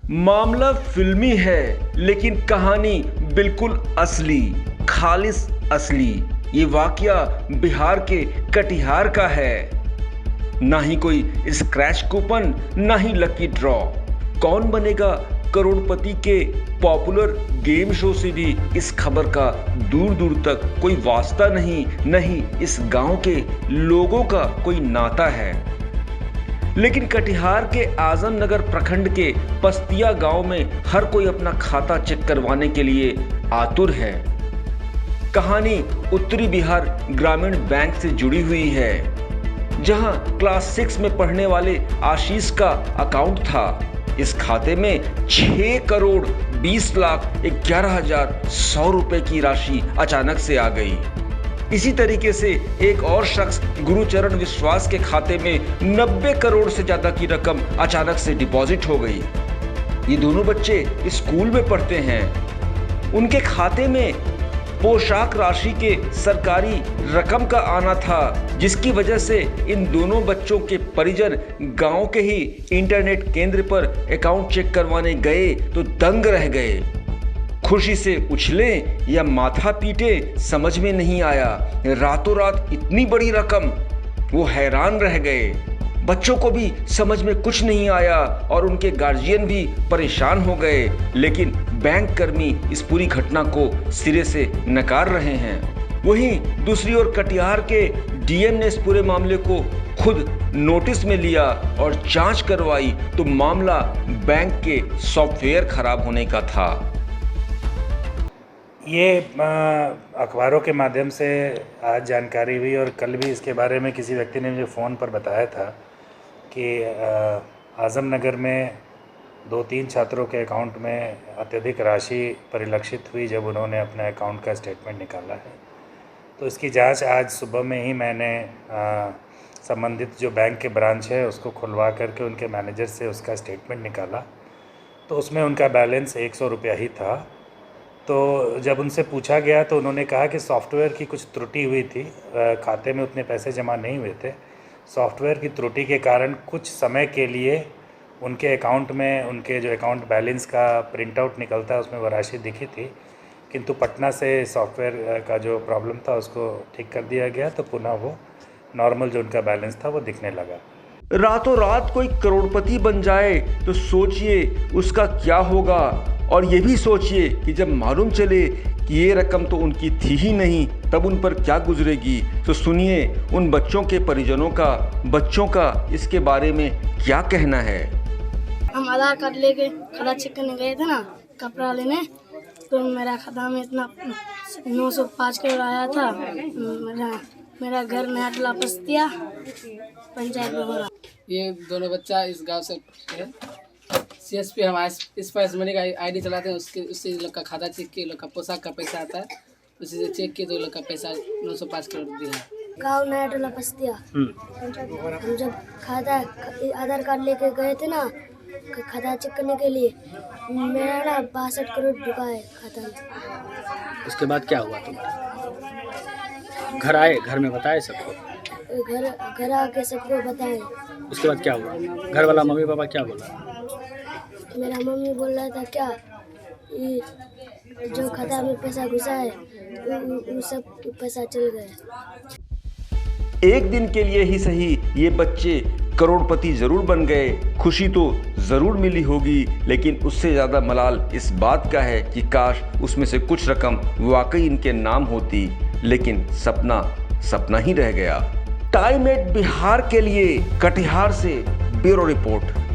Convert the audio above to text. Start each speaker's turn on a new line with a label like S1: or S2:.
S1: मामला फिल्मी है लेकिन कहानी बिल्कुल असली, खालिस असली। ये वाकया बिहार के कटिहार का है। ना ही कोई स्क्रैच कूपन, ना ही लकी ड्रॉ। कौन बनेगा करोड़पति के पॉपुलर गेम शो से भी इस खबर का दूर दूर तक कोई वास्ता नहीं इस गांव के लोगों का कोई नाता है। लेकिन कटिहार के आजमनगर प्रखंड के पस्तिया गांव में हर कोई अपना खाता चेक करवाने के लिए आतुर है। कहानी उत्तरी बिहार ग्रामीण बैंक से जुड़ी हुई है, जहां क्लास 6 में पढ़ने वाले आशीष का अकाउंट था। इस खाते में 6 करोड़ 20 लाख 11,100 रुपए की राशि अचानक से आ गई। इसी तरीके से एक और शख्स गुरुचरण विश्वास के खाते में 90 करोड़ से ज्यादा की रकम अचानक से डिपॉजिट हो गई। ये दोनों बच्चे स्कूल में पढ़ते हैं। उनके खाते में पोशाक राशि के सरकारी रकम का आना था, जिसकी वजह से इन दोनों बच्चों के परिजन गांव के ही इंटरनेट केंद्र पर अकाउंट चेक करवाने गए तो दंग रह गए। खुशी से उछले या माथा पीटे समझ में नहीं आया। रातों रात इतनी बड़ी रकम, वो हैरान रह गए। बच्चों को भी समझ में कुछ नहीं आया और उनके गार्जियन भी परेशान हो गए। लेकिन बैंक कर्मी इस पूरी घटना को सिरे से नकार रहे हैं। वहीं दूसरी ओर कटिहार के डीएम ने इस पूरे मामले को खुद नोटिस में लिया और जांच करवाई तो मामला बैंक के सॉफ्टवेयर खराब होने का था।
S2: ये अखबारों के माध्यम से आज जानकारी हुई और कल भी इसके बारे में किसी व्यक्ति ने मुझे फ़ोन पर बताया था कि आजमनगर में 2-3 छात्रों के अकाउंट में अत्यधिक राशि परिलक्षित हुई जब उन्होंने अपने अकाउंट का स्टेटमेंट निकाला है। तो इसकी जांच आज सुबह में ही मैंने संबंधित जो बैंक के ब्रांच है उसको खुलवा करके उनके मैनेजर से उसका स्टेटमेंट निकाला, तो उसमें उनका बैलेंस 100 रुपया ही था। तो जब उनसे पूछा गया तो उन्होंने कहा कि सॉफ्टवेयर की कुछ त्रुटि हुई थी, खाते में उतने पैसे जमा नहीं हुए थे। सॉफ्टवेयर की त्रुटि के कारण कुछ समय के लिए उनके अकाउंट में उनके जो अकाउंट बैलेंस का प्रिंट आउट निकलता है उसमें वो राशि दिखी थी, किंतु पटना से सॉफ्टवेयर का जो प्रॉब्लम था उसको ठीक कर दिया गया, तो पुनः वो नॉर्मल जो उनका बैलेंस था वो दिखने लगा।
S1: रातों रात कोई करोड़पति बन जाए तो सोचिए उसका क्या होगा, और ये भी सोचिए कि जब मालूम चले कि ये रकम तो उनकी थी ही नहीं तब उन पर क्या गुजरेगी। तो सुनिए उन बच्चों के परिजनों का, बच्चों का इसके बारे में क्या कहना है।
S3: हम आधार कार्ड लेके खाता चेक करने गए थे ना कपड़ा लेने, तो मेरा खाता में इतना 905 करोड़ आया था। मेरा घर नया टोला पस्तिया पंचायत में हो रहा।
S4: ये दोनों बच्चा इस गांव से है। CSP हमारे स्पाइस मनी का आईडी चलाते हैं, उससे लोग का खाता चेक किए, लोग का पोशाक का पैसा आता है, उसी से चेक किए तो लोग का पैसा 905 करोड़ दिया है।
S3: गाँव नया टोला पस्तिया। हम जब खाता आधार कार्ड लेके गए थे ना खाता चेक करने के लिए, मेरा ना 62 करोड़ रुका है खाता में।
S5: उसके बाद क्या हुआ तुम्हारा? घर आए, घर में बताए सबको?
S3: घर आके सबको बताए।
S5: उसके बाद क्या हुआ? घर वाला मम्मी पापा क्या बोला?
S3: मेरा मम्मी बोल रहा था क्या ये जो खाता में पैसा घुसा है वो सब पैसा चल गया।
S1: एक दिन के लिए ही सही ये बच्चे करोड़पति जरूर बन गए, खुशी तो जरूर मिली होगी, लेकिन उससे ज्यादा मलाल इस बात का है कि काश उसमें से कुछ रकम वाकई इनके नाम होती, लेकिन सपना सपना ही रह गया। टाइम एट बिहार के लिए कटिहार से ब्यूरो रिपोर्ट।